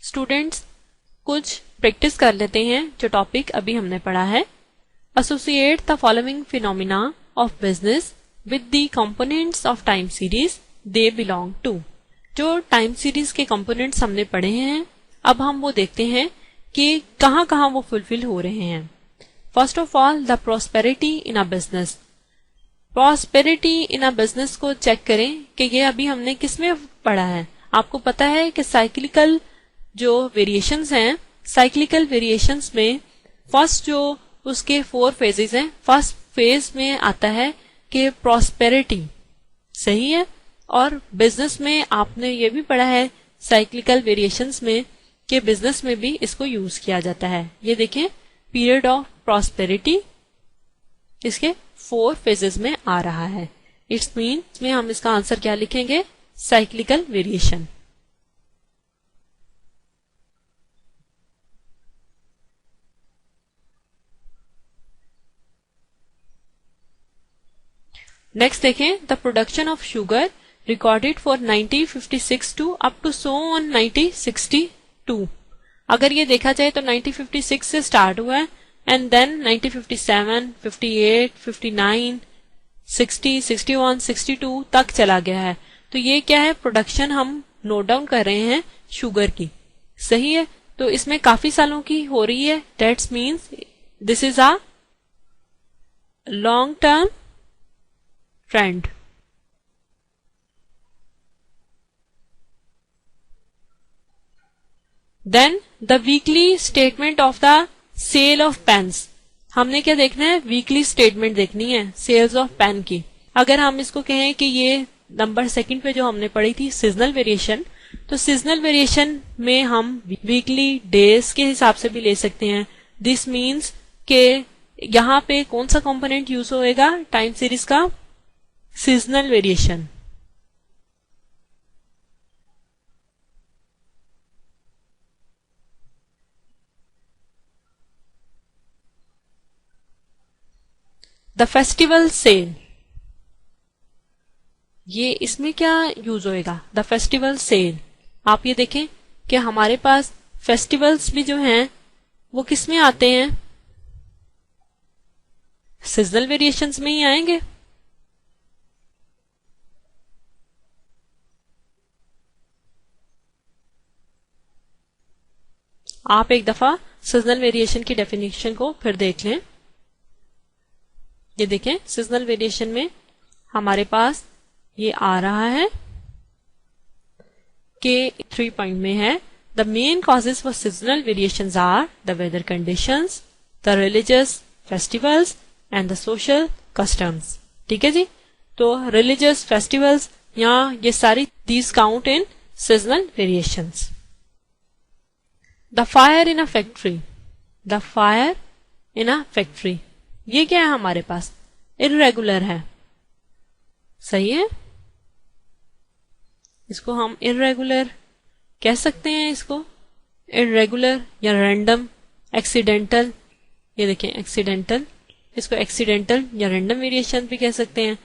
Students कुछ practice कर लेते हैं जो टॉपिक अभी हमने पढ़ा है। Associate the following phenomena of business with the components of time series they belong to. जो टाइम सीरीज के कंपोनेंट्स हमने पढ़े हैं, अब हम वो देखते हैं कि कहाँ कहाँ वो फुलफिल हो रहे हैं। First of all, the prosperity in a business. Prosperity in a business को चेक करें कि ये अभी हमने किसमें पढ़ा है। आपको पता है कि साइक्लिकल जो वेरिएशंस हैं, साइक्लिकल वेरिएशंस में फर्स्ट जो उसके 4 फेजेस हैं, फर्स्ट फेज में आता है कि प्रॉस्पेरिटी, सही है। और बिजनेस में आपने ये भी पढ़ा है साइक्लिकल वेरिएशंस में कि बिजनेस में भी इसको यूज किया जाता है। ये देखें, पीरियड ऑफ प्रॉस्पेरिटी इसके 4 फेजेस में आ रहा है। इट्स मीन में हम इसका आंसर क्या लिखेंगे? Cyclical variation. नेक्स्ट देखें, the production of sugar recorded for 1956 to up to so on 1962। अगर ये देखा जाए तो 1956 से स्टार्ट हुआ है एंड देन 1957, 58, 59, 60, 61, 62 तक चला गया है। तो ये क्या है? प्रोडक्शन हम नोट डाउन कर रहे हैं शुगर की, सही है। तो इसमें काफी सालों की हो रही है। That's means this is a long term trend. Then the weekly statement of the sale of pens. हमने क्या देखना है? वीकली स्टेटमेंट देखनी है सेल्स ऑफ पेन की। अगर हम इसको कहें कि ये नंबर 2 पे जो हमने पढ़ी थी सीजनल वेरिएशन, तो सीजनल वेरिएशन में हम वीकली डेज के हिसाब से भी ले सकते हैं। दिस मीन्स के यहाँ पे कौन सा कंपोनेंट यूज होएगा टाइम सीरीज का? Seasonal variation. The festival sale, ये इसमें क्या यूज होएगा? The festival sale. आप ये देखें कि हमारे पास फेस्टिवल्स भी जो हैं वो किस में आते हैं? सीजनल वेरिएशंस में ही आएंगे। आप एक दफा सीजनल वेरिएशन की डेफिनेशन को फिर देख लें। ये देखें, सीजनल वेरिएशन में हमारे पास ये आ रहा है कि 3 पॉइंट में है, the main causes for seasonal variations are the weather conditions, the religious festivals and the social customs. ठीक है जी। तो रिलीजियस फेस्टिवल्स या ये सारी these count in seasonal variations. The fire in a factory, the fire in a factory, ये क्या है हमारे पास? इर्रेगुलर है, सही है। इसको हम इर्रेगुलर कह सकते हैं, इसको इर्रेगुलर या रैंडम, एक्सीडेंटल। ये देखें एक्सीडेंटल, इसको एक्सीडेंटल या रैंडम वेरिएशन भी कह सकते हैं।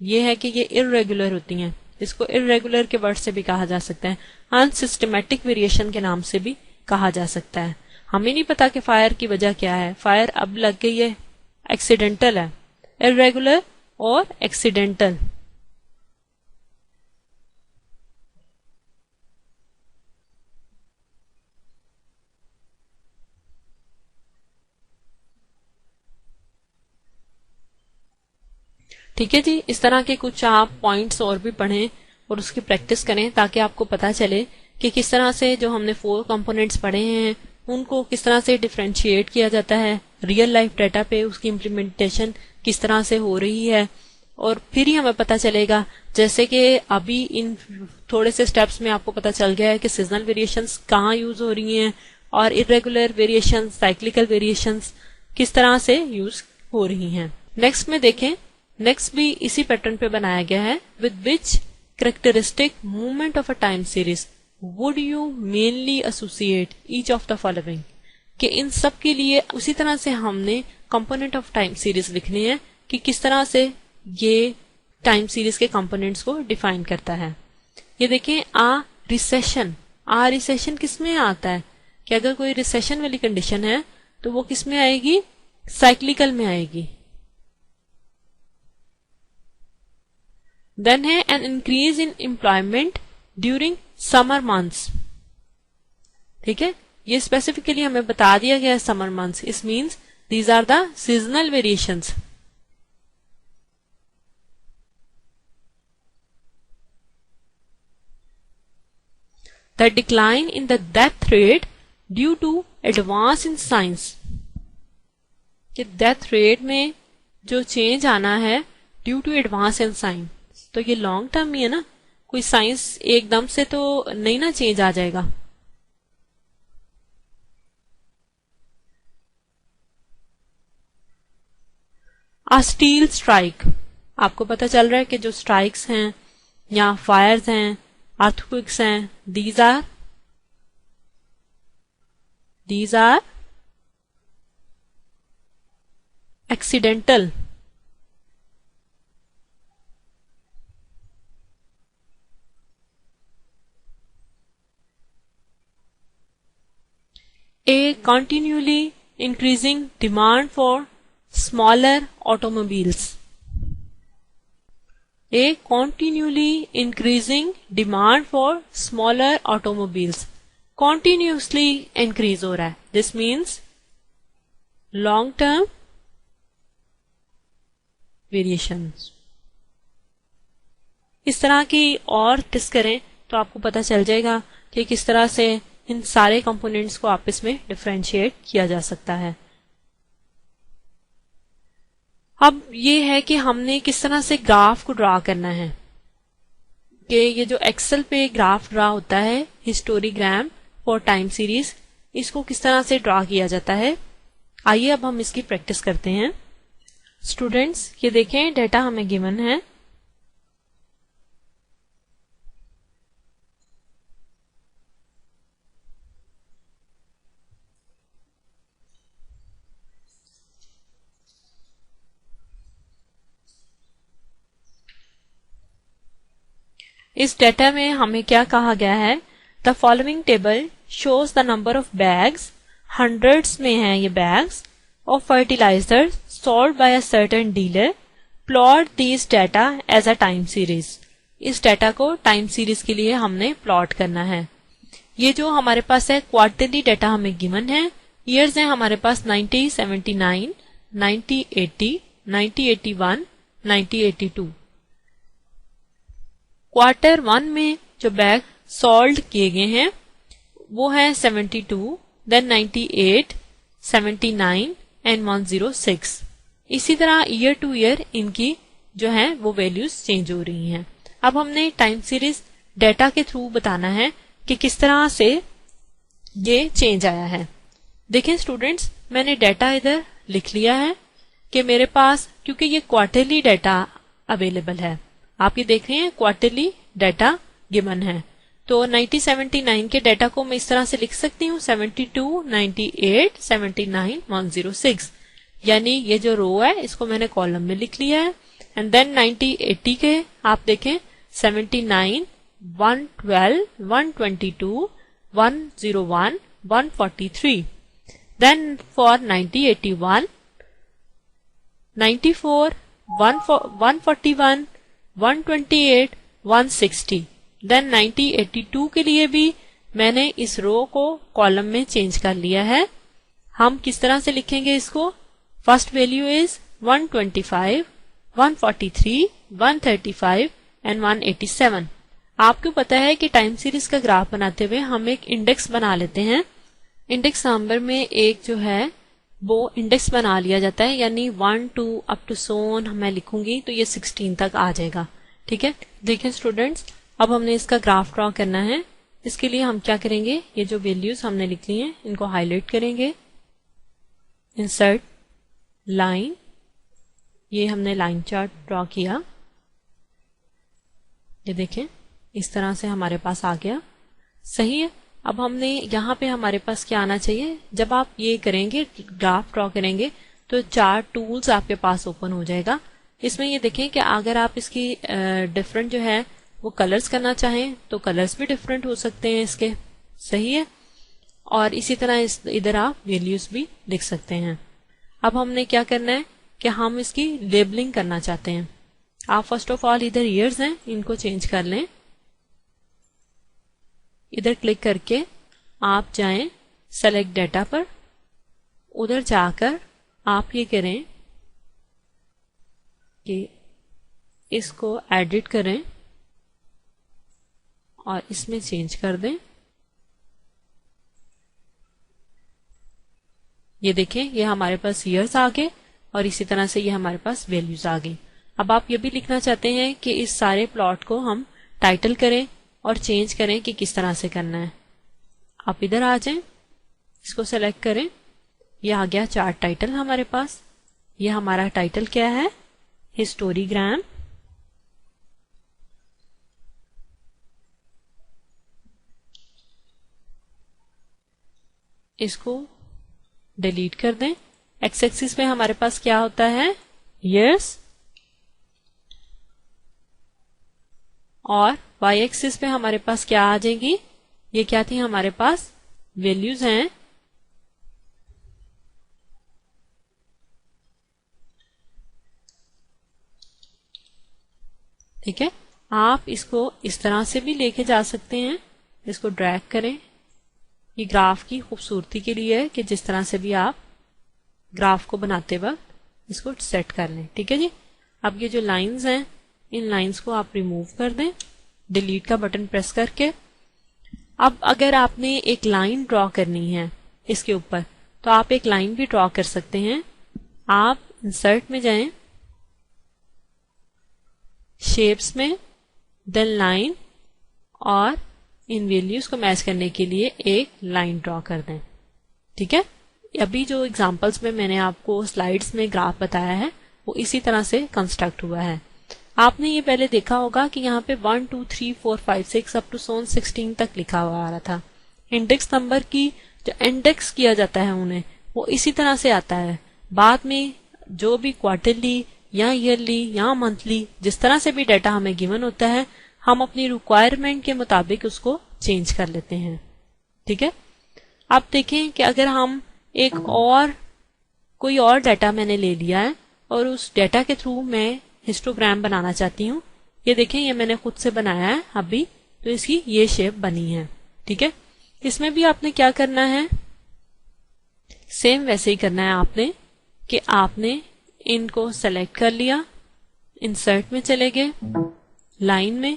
ये है कि ये इर्रेगुलर होती हैं, इसको इर्रेगुलर के वर्ड से भी कहा जा सकता है। अनसिस्टमेटिक वेरिएशन के नाम से भी कहा जा सकता है। हमें नहीं पता कि फायर की वजह क्या है। फायर अब लग गई है, एक्सीडेंटल है। इर्रेगुलर और एक्सीडेंटल। ठीक है जी। इस तरह के कुछ आप पॉइंट्स और भी पढ़ें और उसकी प्रैक्टिस करें ताकि आपको पता चले कि किस तरह से जो हमने 4 कंपोनेंट्स पढ़े हैं उनको किस तरह से डिफरेंशिएट किया जाता है, रियल लाइफ डाटा पे उसकी इम्प्लीमेंटेशन किस तरह से हो रही है। और फिर ही हमें पता चलेगा, जैसे कि अभी इन थोड़े से स्टेप्स में आपको पता चल गया है कि सीजनल वेरिएशंस कहाँ यूज हो रही हैं और इरेगुलर वेरिएशंस, साइक्लिकल वेरिएशंस किस तरह से यूज हो रही हैं। नेक्स्ट में देखें, नेक्स्ट भी इसी पैटर्न पे बनाया गया है। With which characteristic movement of a time series would you mainly associate each of the following, कि इन सब के लिए उसी तरह से हमने कंपोनेंट ऑफ टाइम सीरीज लिखने हैं कि किस तरह से ये टाइम सीरीज के कंपोनेंट्स को डिफाइन करता है। ये देखें, आ रिसेशन रिसेशन किस में आता है कि अगर कोई रिसेशन वाली कंडीशन है तो वो किस में आएगी, साइक्लिकल में आएगी। देन है an increase in employment during summer months. ठीक है, ये स्पेसिफिकली हमें बता दिया गया है summer months. Is means these are the seasonal variations. The decline in the death rate due to advance in science, कि डेथ रेट में जो चेंज आना है due to advance in science, तो ये लॉन्ग टर्म ही है ना, कोई साइंस एकदम से तो नहीं ना चेंज आ जाएगा। आ स्टील स्ट्राइक, आपको पता चल रहा है कि जो स्ट्राइक्स हैं या फायर्स हैं, अर्थक्वेक्स हैं, these are accidental। A continually increasing demand for smaller automobiles। A continually increasing demand for smaller automobiles, continuously increase हो रहा है। This means long term variations। इस तरह की और टेस्ट करें तो आपको पता चल जाएगा कि किस तरह से इन सारे कंपोनेंट्स को आपस में डिफरेंशिएट किया जा सकता है। अब ये है कि हमने किस तरह से ग्राफ को ड्रा करना है, कि ये जो एक्सेल पे ग्राफ ड्रा होता है, हिस्टोरीग्राम फॉर टाइम सीरीज, इसको किस तरह से ड्रा किया जाता है। आइए अब हम इसकी प्रैक्टिस करते हैं। स्टूडेंट्स ये देखें, डेटा हमें गिवन है। इस डेटा में हमें क्या कहा गया है, the following table shows the number of bags, hundreds में है ये bags, of fertiliser sold by a certain dealer, plot this data as a time series. इस डेटा को टाइम सीरीज के लिए हमने प्लॉट करना है। ये जो हमारे पास है क्वार्टरली डेटा हमें गिवन है। ईयर्स हैं हमारे पास 1979, 1980, 1981, 1982। क्वार्टर 1 में जो बैग सोल्ड किए गए हैं वो है 72, देन 98, 79 एंड 106। इसी तरह ईयर टू ईयर इनकी जो है वो वैल्यूज चेंज हो रही हैं। अब हमने टाइम सीरीज डेटा के थ्रू बताना है कि किस तरह से ये चेंज आया है। देखें स्टूडेंट्स, मैंने डेटा इधर लिख लिया है कि मेरे पास, क्योंकि ये क्वार्टरली डेटा अवेलेबल है, आप ये देख रहे हैं क्वार्टरली डेटा गिवन है, तो 1979 के डेटा को मैं इस तरह से लिख सकती हूँ 72, 98, 79, 106। यानी ये जो रो है इसको मैंने कॉलम में लिख लिया है। एंड देन 1980 के आप देखें 79, 112, 122, 101, 143। Then for 1981, 94, 141, 128, 160। देन 1982 के लिए भी मैंने इस रो को कॉलम में चेंज कर लिया है। हम किस तरह से लिखेंगे इसको, फर्स्ट वैल्यू इज 125, 143, 135 एंड 187। आपको पता है कि टाइम सीरीज का ग्राफ बनाते हुए हम एक इंडेक्स बना लेते हैं। इंडेक्स नंबर में एक जो है वो इंडेक्स बना लिया जाता है, यानी 1 2 अप टू सोन मैं लिखूंगी तो ये 16 तक आ जाएगा। ठीक है, देखिए स्टूडेंट्स, अब हमने इसका ग्राफ ड्रॉ करना है। इसके लिए हम क्या करेंगे, ये जो वैल्यूज हमने लिख ली हैं इनको हाईलाइट करेंगे, इंसर्ट लाइन, ये हमने लाइन चार्ट ड्रॉ किया। ये देखें इस तरह से हमारे पास आ गया, सही है। अब हमने यहाँ पे हमारे पास क्या आना चाहिए, जब आप ये करेंगे ग्राफ ड्रॉ करेंगे तो चार्ट टूल्स आपके पास ओपन हो जाएगा। इसमें ये देखें कि अगर आप इसकी डिफरेंट जो है वो कलर्स करना चाहें तो कलर्स भी डिफरेंट हो सकते हैं इसके। सही है। और इसी तरह इधर आप वैल्यूज भी लिख सकते हैं। अब हमने क्या करना है कि हम इसकी लेबलिंग करना चाहते हैं। आप फर्स्ट ऑफ ऑल इधर ईयर्स हैं, इनको चेंज कर लें। इधर क्लिक करके आप जाएं सेलेक्ट डाटा पर, उधर जाकर आप ये करें कि इसको एडिट करें और इसमें चेंज कर दें। ये देखें, ये हमारे पास ईयर्स आ गए और इसी तरह से ये हमारे पास वैल्यूज आ गई। अब आप ये भी लिखना चाहते हैं कि इस सारे प्लॉट को हम टाइटल करें और चेंज करें कि किस तरह से करना है। आप इधर आ जाएं, इसको सेलेक्ट करें, ये आ गया चार्ट टाइटल हमारे पास। ये हमारा टाइटल क्या है, हिस्टोरीग्राम। इसको डिलीट कर दें। एक्स एक्सिस में हमारे पास क्या होता है, ईयर्स, और वाई एक्सिस पे हमारे पास क्या आ जाएगी, ये क्या थी हमारे पास, वैल्यूज हैं। ठीक है, आप इसको इस तरह से भी लेके जा सकते हैं। इसको ड्रैग करें। ये ग्राफ की खूबसूरती के लिए है कि जिस तरह से भी आप ग्राफ को बनाते वक्त इसको सेट कर लें। ठीक है जी। अब ये जो लाइंस हैं, इन लाइंस को आप रिमूव कर दें डिलीट का बटन प्रेस करके। अब अगर आपने एक लाइन ड्रॉ करनी है इसके ऊपर, तो आप एक लाइन भी ड्रॉ कर सकते हैं। आप इंसर्ट में जाएं, शेप्स में, देन लाइन, और इन वैल्यूज को मैच करने के लिए एक लाइन ड्रॉ कर दें। ठीक है, अभी जो एग्जांपल्स में मैंने आपको स्लाइड्स में ग्राफ बताया है वो इसी तरह से कंस्ट्रक्ट हुआ है। आपने ये पहले देखा होगा कि यहाँ पे 1 2 3 4 5 6 अप टू 16 तक लिखा हुआ आ रहा था। इंडेक्स नंबर की जो इंडेक्स किया जाता है उन्हें, वो इसी तरह से आता है। बाद में जो भी क्वार्टरली या ईयरली या मंथली जिस तरह से भी डाटा हमें गिवन होता है, हम अपनी रिक्वायरमेंट के मुताबिक उसको चेंज कर लेते हैं। ठीक है, आप देखें कि अगर हम एक और कोई और डाटा मैंने ले लिया है और उस डाटा के थ्रू मैं हिस्टोग्राम बनाना चाहती हूँ। ये देखें, ये मैंने खुद से बनाया है अभी, तो इसकी ये शेप बनी है। ठीक है, इसमें भी आपने क्या करना है, सेम वैसे ही करना है आपने कि आपने इनको सेलेक्ट कर लिया, इंसर्ट में चले गए, लाइन में,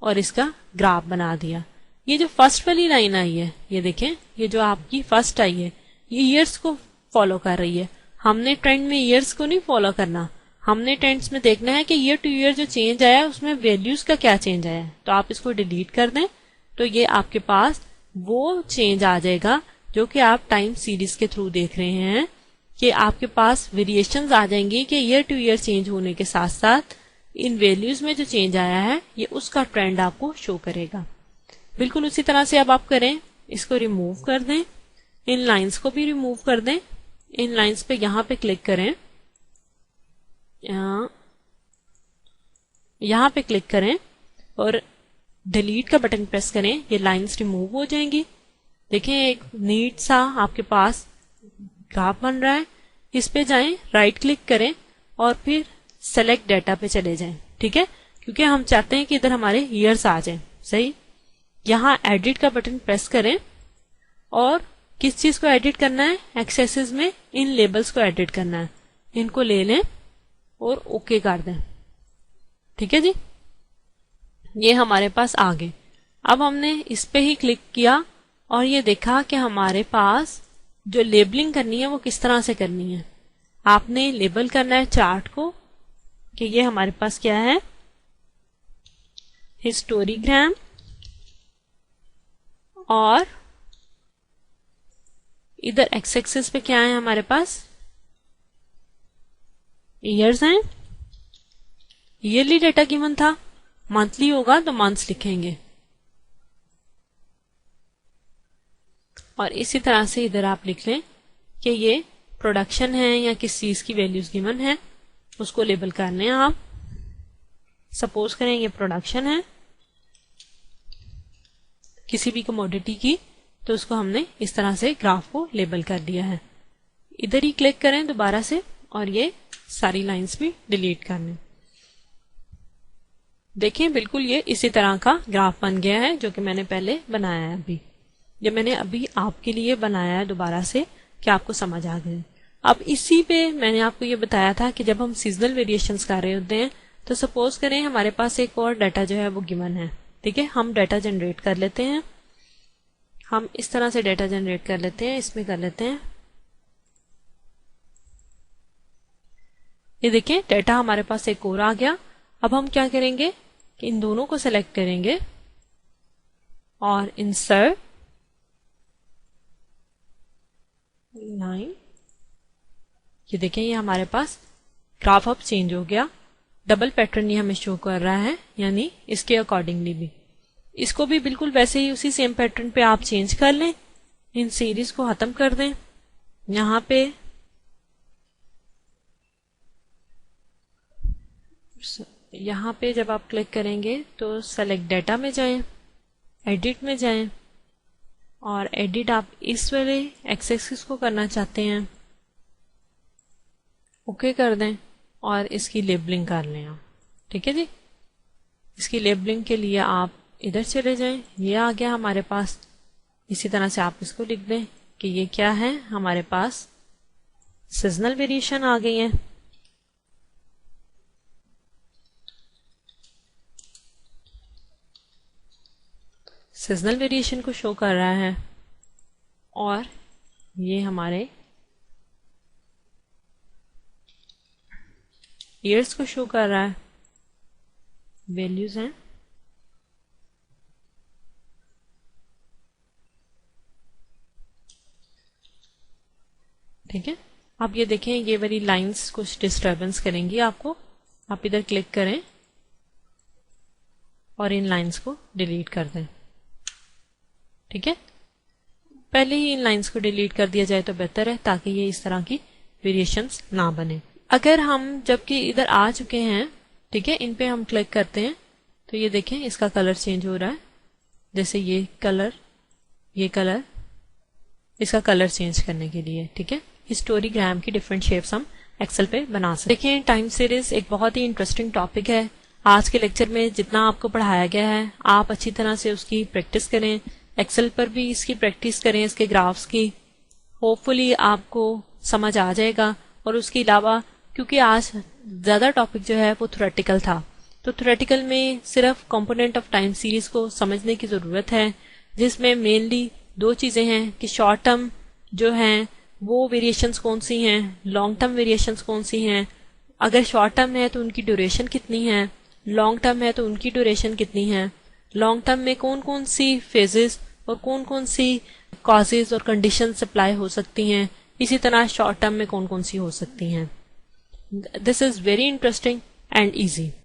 और इसका ग्राफ बना दिया। ये जो फर्स्ट वाली लाइन आई है, ये देखें, ये जो आपकी फर्स्ट आई है, ये ईयर्स को फॉलो कर रही है। हमने ट्रेंड में ईयर्स को नहीं फॉलो करना, हमने ट्रेंड्स में देखना है कि ईयर टू ईयर जो चेंज आया है उसमें वैल्यूज का क्या चेंज आया है। तो आप इसको डिलीट कर दें, तो ये आपके पास वो चेंज आ जाएगा जो कि आप टाइम सीरीज के थ्रू देख रहे हैं, कि आपके पास वेरिएशंस आ जाएंगी कि ईयर टू ईयर चेंज होने के साथ साथ इन वैल्यूज में जो चेंज आया है ये उसका ट्रेंड आपको शो करेगा। बिल्कुल उसी तरह से अब आप करें, इसको रिमूव कर दें, इन लाइंस को भी रिमूव कर दें। इन लाइंस पे यहाँ पे क्लिक करें, यहाँ पे क्लिक करें और डिलीट का बटन प्रेस करें। ये लाइंस रिमूव हो जाएंगी। देखें, एक नीट सा आपके पास ग्राफ बन रहा है। इस पे जाएं, राइट क्लिक करें और फिर सेलेक्ट डाटा पे चले जाएं। ठीक है, क्योंकि हम चाहते हैं कि इधर हमारे ईयर्स आ जाएं। सही, यहाँ एडिट का बटन प्रेस करें और किस चीज को एडिट करना है, एक्स एक्सिस में इन लेबल्स को एडिट करना है। इनको ले लें और ओके कर दें। ठीक है जी, ये हमारे पास आ गए। अब हमने इस पे ही क्लिक किया और ये देखा कि हमारे पास जो लेबलिंग करनी है वो किस तरह से करनी है। आपने लेबल करना है चार्ट को कि ये हमारे पास क्या है, हिस्टोरीग्राम, और इधर एक्स एक्सिस पे क्या है हमारे पास, ईयर्स हैं। ईयरली डेटा गिवन था, मंथली होगा तो मंथ्स लिखेंगे। और इसी तरह से इधर आप लिख लें कि ये प्रोडक्शन है या किस चीज की वैल्यूज गिवन है, उसको लेबल करने हैं आप। सपोज करें ये प्रोडक्शन है किसी भी कमोडिटी की, तो उसको हमने इस तरह से ग्राफ को लेबल कर दिया है। इधर ही क्लिक करें दोबारा से और ये सारी लाइंस भी डिलीट करने। देखिए बिल्कुल ये इसी तरह का ग्राफ बन गया है जो कि मैंने पहले बनाया है। अभी ये मैंने अभी आपके लिए बनाया है दोबारा से कि आपको समझ आ गए। अब इसी पे मैंने आपको ये बताया था कि जब हम सीजनल वेरिएशंस कर रहे होते हैं तो सपोज करें हमारे पास एक और डाटा जो है वो गिवन है, ठीक है। हम डाटा जनरेट कर लेते हैं, हम इस तरह से डाटा जनरेट कर लेते हैं, इसमें कर लेते हैं। ये देखिए डाटा हमारे पास एक और आ गया। अब हम क्या करेंगे कि इन दोनों को सेलेक्ट करेंगे और इंसर्ट लाइन। ये देखें ये हमारे पास ग्राफ अब चेंज हो गया, डबल पैटर्न ये हमें शो कर रहा है, यानी इसके अकॉर्डिंगली भी इसको भी बिल्कुल वैसे ही उसी सेम पैटर्न पे आप चेंज कर लें। इन सीरीज को खत्म कर दें। यहाँ पे जब आप क्लिक करेंगे तो सेलेक्ट डाटा में जाएं, एडिट में जाएं और एडिट आप इस वाले एक्स एक्सिस को करना चाहते हैं, ओके कर दें और इसकी लेबलिंग कर लें आप, ठीक है जी। इसकी लेबलिंग के लिए आप इधर चले जाएं, ये आ गया हमारे पास। इसी तरह से आप इसको लिख दें कि ये क्या है, हमारे पास सीजनल वेरिएशन आ गई है। सीजनल वेरिएशन को शो कर रहा है और ये हमारे ईयर्स को शो कर रहा है, वैल्यूज हैं। ठीक है, आप ये देखें ये वाली लाइंस कुछ डिस्टरबेंस करेंगी आपको। आप इधर क्लिक करें और इन लाइंस को डिलीट कर दें, ठीक है। पहले ही इन लाइंस को डिलीट कर दिया जाए तो बेहतर है, ताकि ये इस तरह की वेरिएशंस ना बने। अगर हम जबकि इधर आ चुके हैं, ठीक है, इन पे हम क्लिक करते हैं तो ये देखें इसका कलर चेंज हो रहा है। जैसे ये कलर इसका कलर चेंज करने के लिए, ठीक है। हिस्टोग्राम की डिफरेंट शेप्स हम एक्सेल पे बना सकते हैं। देखिए टाइम सीरीज एक बहुत ही इंटरेस्टिंग टॉपिक है। आज के लेक्चर में जितना आपको पढ़ाया गया है आप अच्छी तरह से उसकी प्रैक्टिस करें, एक्सेल पर भी इसकी प्रैक्टिस करें, इसके ग्राफ्स की। होपफुली आपको समझ आ जाएगा। और उसके अलावा क्योंकि आज ज्यादा टॉपिक जो है वो थ्योरेटिकल था, तो थ्योरेटिकल में सिर्फ कंपोनेंट ऑफ टाइम सीरीज को समझने की जरूरत है, जिसमें मेनली दो चीजें हैं कि शॉर्ट टर्म जो हैं वो वेरिएशंस कौन सी हैं, लॉन्ग टर्म वेरिएशंस कौन सी हैं। अगर शॉर्ट टर्म है तो उनकी ड्यूरेशन कितनी है, लॉन्ग टर्म है तो उनकी ड्यूरेशन कितनी है, लॉन्ग टर्म में कौन कौन सी फेजेस और कौन कौन सी कॉजेज और कंडीशन अप्लाई हो सकती हैं, इसी तरह शॉर्ट टर्म में कौन कौन सी हो सकती हैं। This is very interesting and easy.